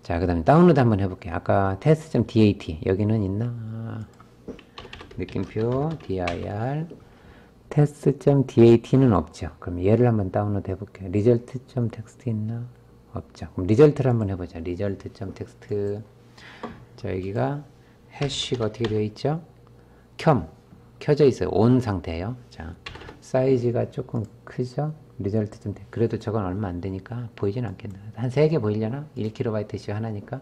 자, 그 다음에 다운로드 한번 해볼게요. 아까 test.dat 여기는 있나? 느낌표 dir test.dat는 없죠. 그럼 얘를 한번 다운로드 해볼게요. result.txt 있나? 없죠. 그럼 리절트를 한번 해보자. result.txt. 자, 여기가 해시가 어떻게 되어 있죠? 켜져 있어요. 온 상태예요. 자, 사이즈가 조금 크죠? 리절트 좀 그래도 저건 얼마 안 되니까 보이진 않겠나. 한 3개 보이려나? 1kb씩 하나니까.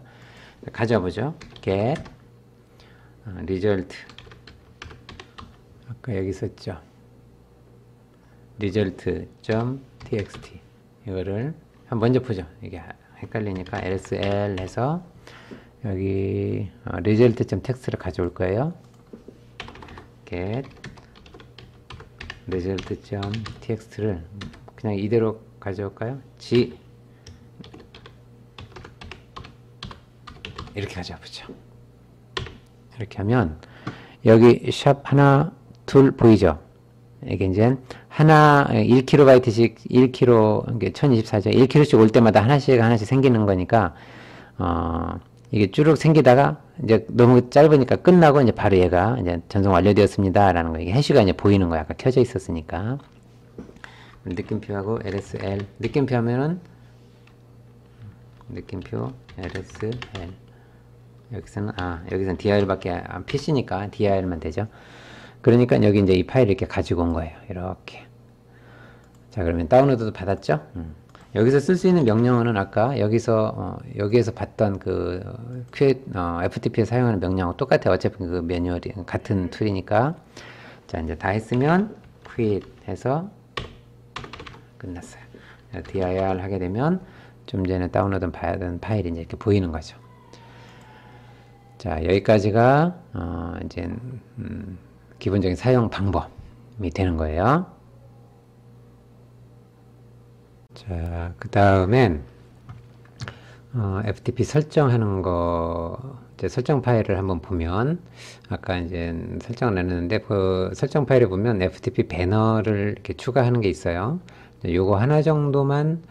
가져와 보죠. get result. 아까 여기 있었죠. result.txt. 이거를 먼저 보죠. 이게 헷갈리니까 lsl 해서 여기 result.txt를 가져올 거예요. get result.txt를 그냥 이대로 가져올까요? g 이렇게 가져와보죠. 이렇게 하면 여기 샵 하나 둘 보이죠? 이게 이제 하나 1kb씩 1kb 1024죠. 1kb씩 올 때마다 하나씩 생기는 거니까 이게 쭉 생기다가 이제 너무 짧으니까 끝나고 이제 바로 얘가 이제 전송 완료되었습니다 라는 거. 이게 해시가 이제 보이는 거야. 아까 켜져 있었으니까. 느낌표하고 lsl. 느낌표 하면은 느낌표 lsl. 여기서는 dir밖에 PC니까 dir만 되죠. 그러니까 여기 이제 이 파일을 이렇게 가지고 온 거예요. 이렇게. 자, 그러면 다운로드도 받았죠? 여기서 쓸 수 있는 명령어는 아까 여기에서 봤던 그 FTP에 사용하는 명령하고 똑같아요. 어차피 그 매뉴얼이 같은 툴이니까. 자, 이제 다 했으면 quit 해서 끝났어요. dir 하게 되면 좀 전에 다운로드 받은 파일이 이제 이렇게 보이는 거죠. 자, 여기까지가 이제 기본적인 사용 방법이 되는 거예요. 자, 그 다음엔 FTP 설정하는 거, 이제 설정 파일을 한번 보면 아까 이제 설정을 해놨는데 그 설정 파일에 보면 FTP 배너를 이렇게 추가하는 게 있어요. 요거 하나 정도만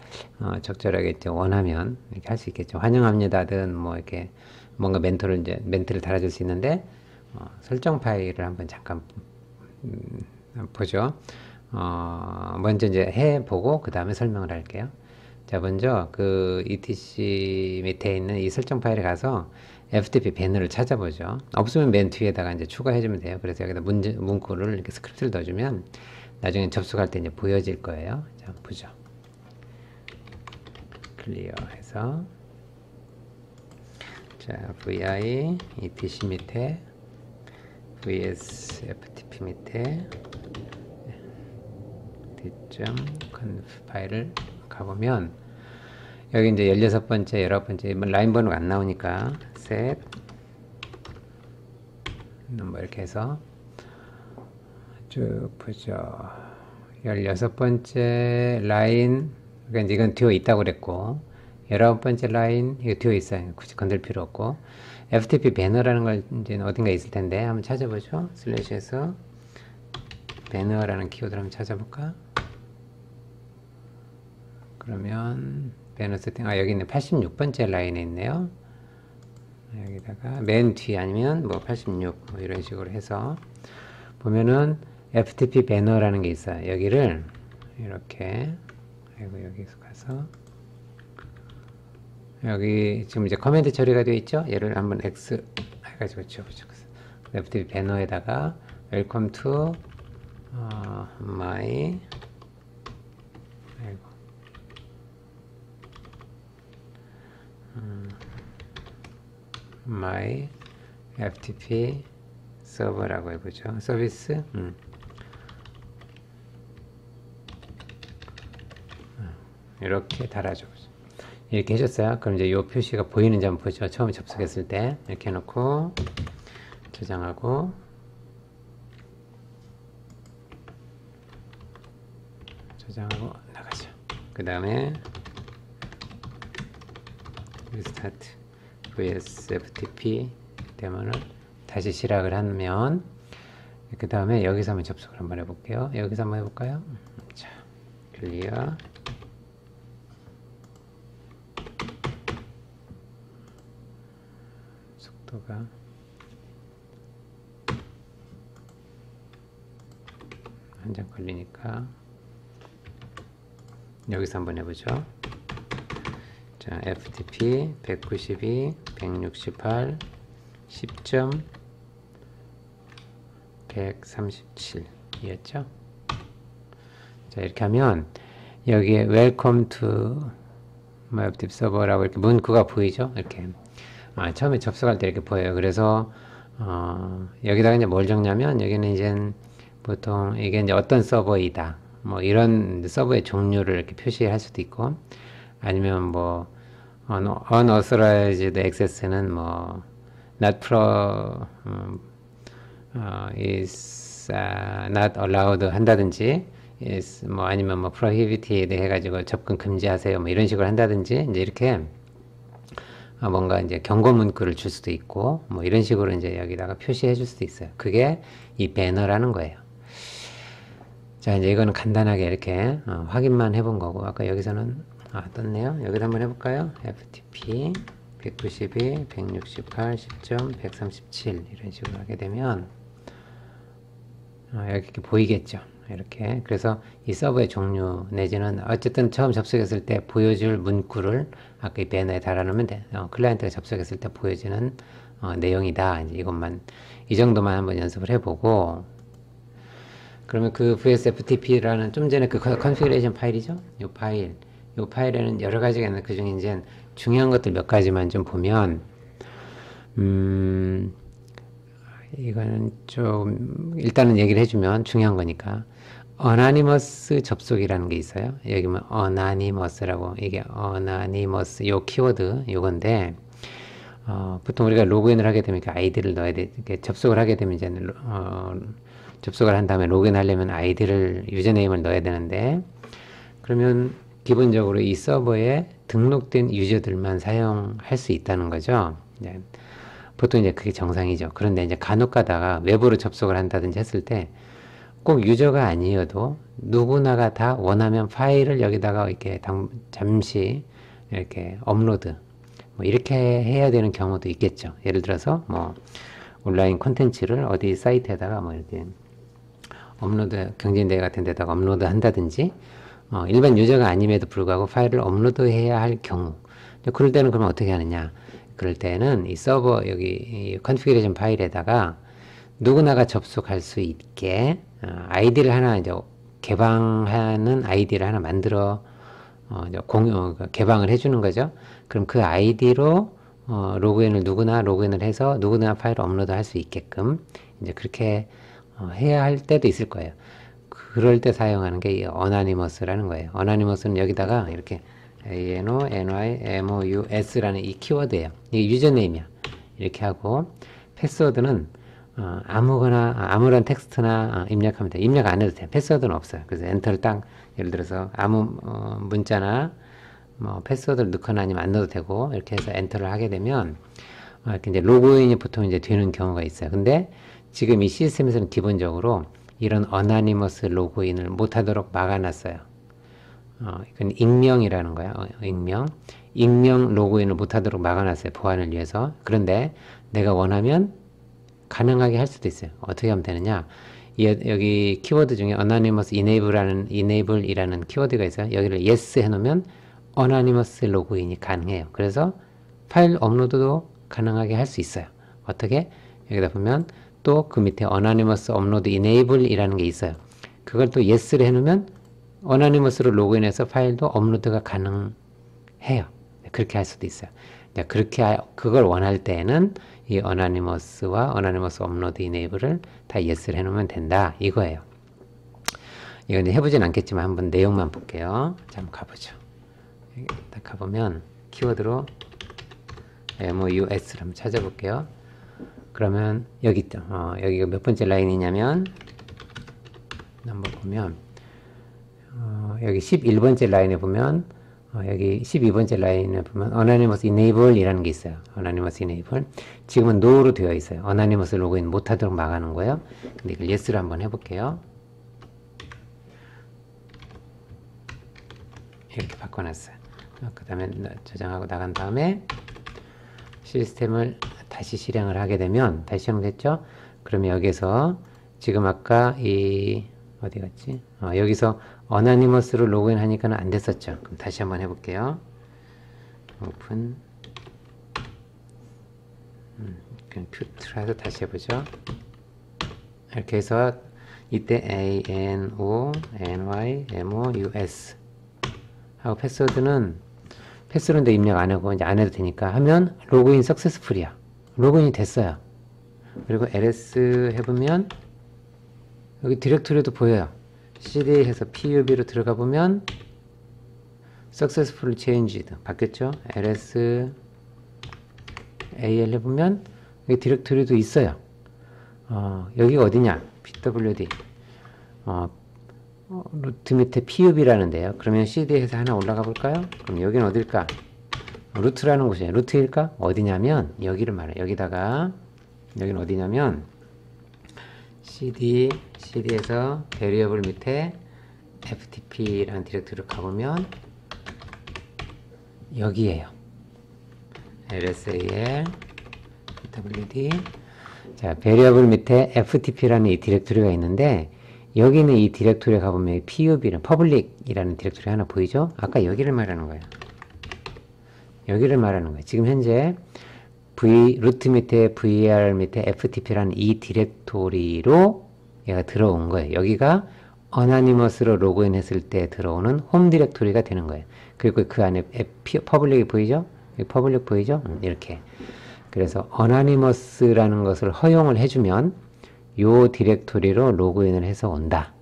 적절하게 이제 원하면 이렇게 할 수 있겠죠. 환영합니다든 뭐 이렇게 뭔가 멘트를 달아줄 수 있는데 설정 파일을 한번 잠깐 보죠. 먼저 이제 해보고 그 다음에 설명을 할게요. 자, 먼저 그 etc 밑에 있는 이 설정 파일에 가서 FTP 배너를 찾아보죠. 없으면 맨 뒤에다가 이제 추가해주면 돼요. 그래서 여기다 문구를 이렇게 스크립트를 넣어주면 나중에 접속할 때 이제 보여질 거예요. 자, 보죠. 클리어 해서 자, vi etc 밑에 vs ftp 밑에 d.conf 파일을 가보면 여기 이제 16번째, 19번째 라인 번호가 안 나오니까 set 뭐 이렇게 해서 쭉 보죠. 16번째 라인, 그러니까 이건 뒤에 있다고 그랬고 19번째 라인 이거 뒤에 있어요. 굳이 건들 필요 없고 FTP 배너라는 걸 이제 어딘가 있을 텐데 한번 찾아보죠. 슬래시에서 배너라는 키워드를 한번 찾아볼까? 그러면 배너 세팅, 여기 있네. 86번째 라인에 있네요. 여기다가 맨 뒤 아니면 뭐 86 뭐 이런 식으로 해서 보면은 FTP 배너라는 게 있어요. 여기를 이렇게 여기서 가서 여기 지금 이제 커맨드 처리가 되어 있죠. 얘를 한번 X 해가지고 지워보죠. FTP 배너에다가 Welcome to my my FTP 서버라고 해보죠. 서비스. 이렇게 달아줘. 이렇게 해줬어요. 그럼 이제 이 표시가 보이는지 한번 보죠. 처음 접속했을 때 이렇게 해놓고 저장하고 나가죠. 그 다음에 restart vs ftp 되면은 다시 시작을 하면 그 다음에 여기서 한번 접속을 한번 해볼게요. 여기서 한번 해볼까요? 자, 클리어. 속도가 한참 걸리니까 여기서 한번 해보죠. 자, FTP 192, 168, 10점 137 이었죠. 자, 이렇게 하면 여기에 Welcome to MyFTP 서버라고 이렇게 문구가 보이죠. 이렇게 처음에 접속할 때 이렇게 보여요. 그래서 여기다가 이제 뭘 적냐면 여기는 이제 보통 이게 이제 어떤 서버이다. 뭐 이런 서버의 종류를 이렇게 표시할 수도 있고, 아니면 뭐 unauthorized access는 뭐 not is not allowed 한다든지, is 뭐 아니면 뭐 prohibited 해가지고 접근 금지하세요. 뭐 이런 식으로 한다든지, 이제 이렇게 뭔가 이제 경고 문구를 줄 수도 있고, 뭐 이런 식으로 이제 여기다가 표시해 줄 수도 있어요. 그게 이 배너라는 거예요. 자, 이제 이거는 간단하게 이렇게 확인만 해본 거고, 아까 여기서는 떴네요. 여기도 한번 해볼까요? FTP 192, 168, 10점 137 이런 식으로 하게 되면 여기 이렇게 보이겠죠. 이렇게. 그래서 이 서버의 종류 내지는 어쨌든 처음 접속했을 때 보여줄 문구를 아까 이 배너에 달아놓으면 돼. 클라이언트가 접속했을 때 보여지는 내용이다. 이제 이것만, 이 정도만 한번 연습을 해보고, 그러면 그 VSFTP라는 좀 전에 그 컨피그레이션 파일이죠? 이 파일에는 여러 가지가 있는데 그 중에 이제 중요한 것들 몇 가지만 좀 보면, 이거는 좀 일단은 얘기를 해주면 중요한 거니까, 어나니머스 접속이라는 게 있어요. 여기 뭐 어나니머스라고, 이게 어나니머스 요 키워드 요건데, 보통 우리가 로그인을 하게 되면 그 아이디를 넣어야 돼. 이렇게 접속을 하게 되면 이제 접속을 한 다음에 로그인 하려면 아이디를, 유저네임을 넣어야 되는데, 그러면 기본적으로 이 서버에 등록된 유저들만 사용할 수 있다는 거죠. 이제 보통 이제 그게 정상이죠. 그런데 이제 간혹 가다가 외부로 접속을 한다든지 했을 때 꼭 유저가 아니어도 누구나가 다 원하면 파일을 여기다가 이렇게 잠시 이렇게 업로드 뭐 이렇게 해야 되는 경우도 있겠죠. 예를 들어서 뭐 온라인 콘텐츠를 어디 사이트에다가 뭐 이렇게 업로드, 경진대회 같은 데다가 업로드 한다든지, 일반 유저가 아님에도 불구하고 파일을 업로드해야 할 경우, 그럴 때는 그러면 어떻게 하느냐? 그럴 때는 이 서버 여기 이 컨피그레이션 파일에다가 누구나가 접속할 수 있게 아이디를 하나 이제 개방하는 아이디를 하나 만들어 개방을 해주는 거죠. 그럼 그 아이디로 누구나 로그인을 해서 누구나 파일을 업로드 할 수 있게끔 이제 그렇게 해야 할 때도 있을 거예요. 그럴 때 사용하는 게 이 어나니머스라는 거예요. 어나니머스는 여기다가 이렇게 ANONYMOUS라는 이 키워드예요. 이게 유저네임이야. 이렇게 하고 패스워드는 아무런 텍스트나 입력하면 돼. 입력 안 해도 돼. 패스워드는 없어요. 그래서 엔터를 딱, 예를 들어서 아무 문자나 뭐 패스워드를 넣거나 아니면 안 넣어도 되고, 이렇게 해서 엔터를 하게 되면 이렇게 이제 로그인이 보통 이제 되는 경우가 있어요. 근데 지금 이 시스템에서는 기본적으로 이런 어나니머스 로그인을 못하도록 막아놨어요. 이건 익명이라는 거야. 익명 로그인을 못하도록 막아놨어요. 보안을 위해서. 그런데 내가 원하면 가능하게 할 수도 있어요. 어떻게 하면 되느냐? 여기 키워드 중에 anonymous enable이라는 키워드가 있어요. 여기를 yes 해놓으면 anonymous 로그인이 가능해요. 그래서 파일 업로드도 가능하게 할 수 있어요. 어떻게? 여기다 보면 또 그 밑에 anonymous upload enable이라는 게 있어요. 그걸 또 yes를 해놓으면 anonymous로 로그인해서 파일도 업로드가 가능해요. 그렇게 할 수도 있어요. 그걸 원할 때에는 이 어나니머스와 어나니머스 업로드 이네이블을 다 yes를 해놓으면 된다 이거예요. 이건 해보진 않겠지만 한번 내용만 볼게요. 자, 한번 가보죠. 딱 가보면 키워드로 MOUS를 한번 찾아볼게요. 그러면 여기 있죠. 여기가 몇 번째 라인이냐면 한번 보면 여기 11번째 라인에 보면 여기 12번째 라인에 보면 Anonymous Enable 이라는 게 있어요. Anonymous Enable. 지금은 No로 되어 있어요. Anonymous 로그인 못하도록 막아놓은 거예요. 근데 이걸 Yes를 한번 해볼게요. 이렇게 바꿔놨어요. 그 다음에 저장하고 나간 다음에 시스템을 다시 실행을 하게 되면, 다시 실행됐죠? 그러면 여기서 지금 아까 어디 갔지? 여기서 어나니머스로 로그인 하니까는 안 됐었죠. 그럼 다시 한번 해볼게요. 오픈. 컴퓨터라서 다시 해보죠. 이렇게 해서 이때 ANONYMOUS 하고 패스워드는 입력 안 하고 이제 안 해도 되니까 하면 로그인 석세스풀이야. 로그인이 됐어요. 그리고 ls 해보면 여기 디렉토리도 보여요. cd 해서 pub로 들어가 보면 successful changed 바뀌었죠. ls al 해보면 여기 디렉토리도 있어요. 여기가 어디냐? pwd 루트 밑에 pub라는데요. 그러면 cd에서 하나 올라가 볼까요? 그럼 여기는 어딜까? 루트라는 곳이에요. 루트일까? 어디냐면 여기를 말해요. 여기다가 여기는 어디냐면 cd에서 variable 밑에 ftp라는 디렉토리를 가보면 여기에요. lsal pwd 자, variable 밑에 ftp라는 이 디렉토리가 있는데 여기는 이 디렉토리에 가보면 pub는 public이라는 디렉토리 하나 보이죠? 아까 여기를 말하는 거예요. 여기를 말하는 거예요. 지금 현재 루트 밑에 var 밑에 ftp라는 이 디렉토리로 얘가 들어온 거예요. 여기가 어나니머스로 로그인 했을 때 들어오는 홈 디렉토리가 되는 거예요. 그리고 그 안에 퍼블릭이 보이죠? 퍼블릭 보이죠? 이렇게. 그래서 어나니머스라는 것을 허용을 해주면 요 디렉토리로 로그인을 해서 온다.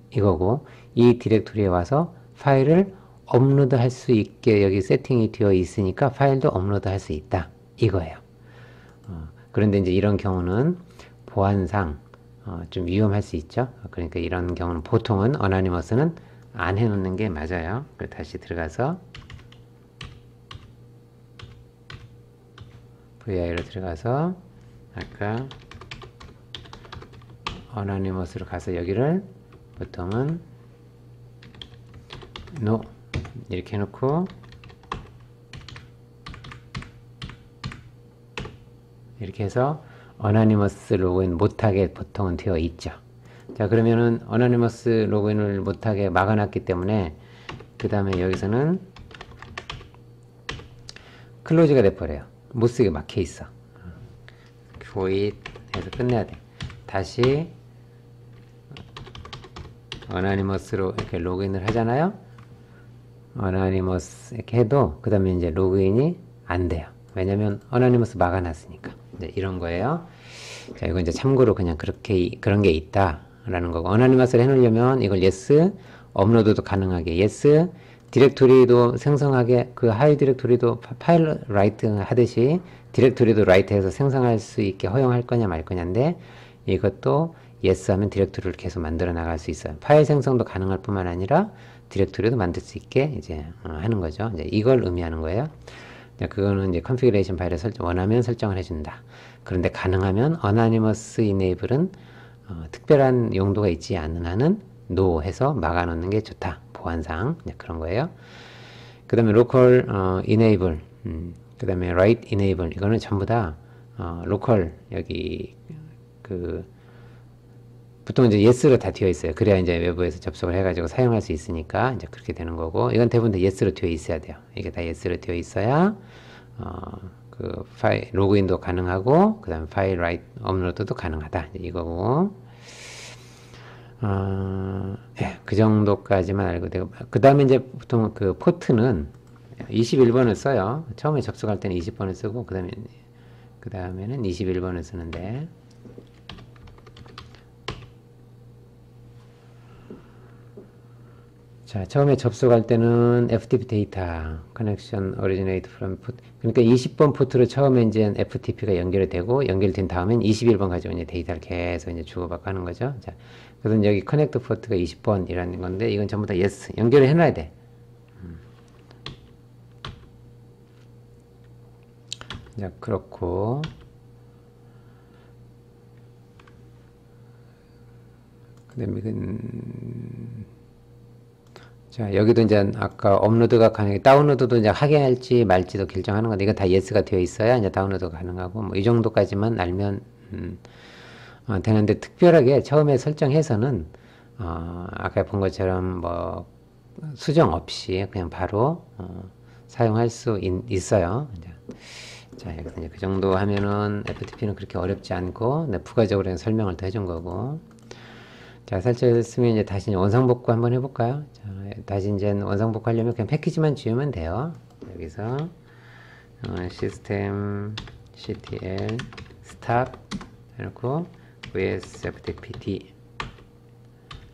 이거고 이 디렉토리에 와서 파일을 업로드 할 수 있게 여기 세팅이 되어 있으니까 파일도 업로드 할 수 있다. 이거예요. 그런데 이제 이런 경우는 보안상 좀 위험할 수 있죠. 그러니까 이런 경우는 보통은 어나니머스는 안 해놓는 게 맞아요. 다시 들어가서 VI로 들어가서 아까 어나니머스로 가서 여기를 보통은 no 이렇게 해놓고 이렇게 해서 어나니머스 로그인 못하게 보통은 되어 있죠. 자, 그러면은 어나니머스 로그인을 못하게 막아놨기 때문에 그 다음에 여기서는 클로즈가 돼버려요. 못쓰게 막혀 있어. void 해서 끝내야 돼. 다시 어나니머스로 이렇게 로그인을 하잖아요. 어나니머스 이렇게 해도 그 다음에 이제 로그인이 안 돼요. 왜냐면 어나니머스 막아놨으니까. 이제 이런 거예요. 자, 이거 이제 참고로 그냥 그런 게 있다라는 거고. 어나니머스를 해놓으려면 이걸 yes, 업로드도 가능하게 yes, 디렉토리도 생성하게 그 하위 디렉토리도 파일 라이트 하듯이 디렉토리도 라이트해서 생성할 수 있게 허용할 거냐 말 거냐인데 이것도 yes 하면 디렉토리를 계속 만들어 나갈 수 있어요. 파일 생성도 가능할 뿐만 아니라 디렉토리도 만들 수 있게 이제 하는 거죠. 이제 이걸 의미하는 거예요. 그거는 이제 컨피그레이션 파일에 원하면 설정을 해준다. 그런데 가능하면 어나니머스 이네이블은 특별한 용도가 있지 않는 한은 no 해서 막아놓는 게 좋다. 보안상 그런 거예요. 그 다음에 local enable, 그 다음에 write enable 이거는 전부 다 local 여기 보통 이제 yes로 다 되어 있어요. 그래야 이제 외부에서 접속을 해가지고 사용할 수 있으니까 이제 그렇게 되는 거고 이건 대부분 다 yes로 되어 있어야 돼요. 이게 다 yes로 되어 있어야 그 파일 로그인도 가능하고 그 다음에 파일 라이트 업로드도 가능하다 이거고 예, 그 정도까지만 알고 되고 그 다음에 이제 보통 그 포트는 21번을 써요. 처음에 접속할 때는 20번을 쓰고 그 다음에는 21번을 쓰는데 자, 처음에 접속할 때는 FTP 데이터 connection originate from port 그러니까 20번 포트로 처음에 이제 FTP가 연결이 되고 연결된 다음엔 21번 가지고 이제 데이터를 계속 이제 주고받고 하는 거죠. 자, 그래서 여기 커넥트 포트가 20번이라는 건데 이건 전부 다 yes 연결을 해놔야 돼. 자, 그렇고 그다음에 자, 여기도 이제 아까 업로드가 가능해. 다운로드도 이제 하게 할지 말지도 결정하는 건데, 이거 다 예스가 되어 있어야 이제 다운로드가 가능하고, 뭐 이 정도까지만 알면, 되는데, 특별하게 처음에 설정해서는, 아까 본 것처럼 뭐, 수정 없이 그냥 바로, 사용할 수 있어요. 이제. 자, 여기서 이제 그 정도 하면은 FTP는 그렇게 어렵지 않고, 네, 부가적으로 설명을 더 해준 거고. 자, 설정했으면 이제 다시 원상복구 한번 해볼까요? 자, 다시 이제 원상복구 하려면 그냥 패키지만 지우면 돼요. 여기서 시스템 ctl stop 해놓고 vs ftp d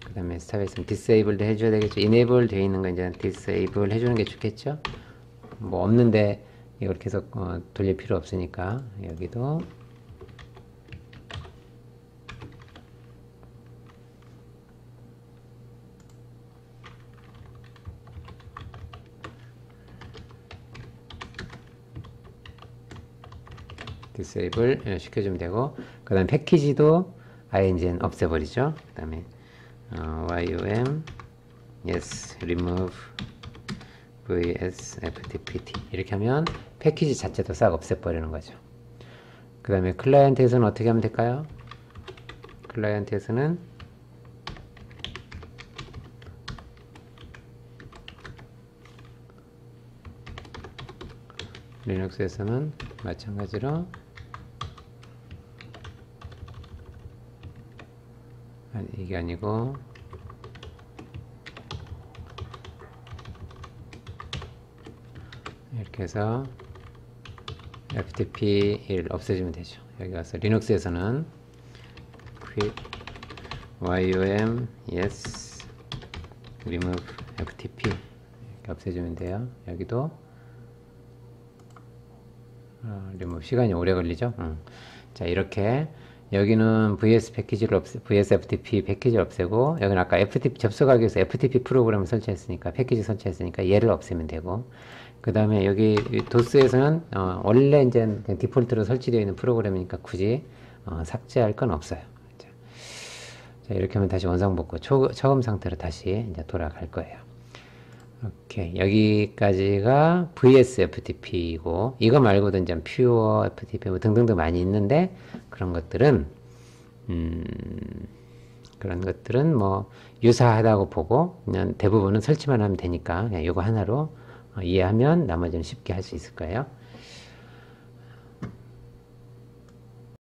그 다음에 스탑했으면 disable도 해줘야 되겠죠. enable 되어 있는 거 이제 disable 해주는 게 좋겠죠. 뭐 없는데 이걸 계속 돌릴 필요 없으니까 여기도 disable 시켜주면 되고, 그 다음에 패키지도 아예 이제 없애버리죠. 그 다음에 yum yes remove vs ftpt 이렇게 하면 패키지 자체도 싹 없애버리는 거죠. 그 다음에 클라이언트에서는 어떻게 하면 될까요? 클라이언트에서는 리눅스에서는 마찬가지로 이게 아니고 이렇게 해서 FTP를 없애주면 되죠. 여기 가서 리눅스에서는 quit yum yes remove FTP 이렇게 없애주면 돼요. 여기도 remove 시간이 오래 걸리죠. 자, 이렇게 여기는 VS 패키지를 VS FTP 패키지를 없애고, 여기는 아까 FTP 접속하기 위해서 FTP 프로그램을 설치했으니까 패키지 설치했으니까 얘를 없애면 되고, 그 다음에 여기 도스에서는 원래 이제 그냥 디폴트로 설치되어 있는 프로그램이니까 굳이 삭제할 건 없어요. 자, 이렇게 하면 다시 원상복구 처음 상태로 다시 이제 돌아갈 거예요. 오케이, 여기까지가 VS FTP이고, 이거 말고도 이제 퓨어 FTP 뭐 등등등 많이 있는데, 그런 것들은 뭐 유사하다고 보고 그냥 대부분은 설치만 하면 되니까 그냥 이거 하나로 이해하면 나머지는 쉽게 할 수 있을 거예요.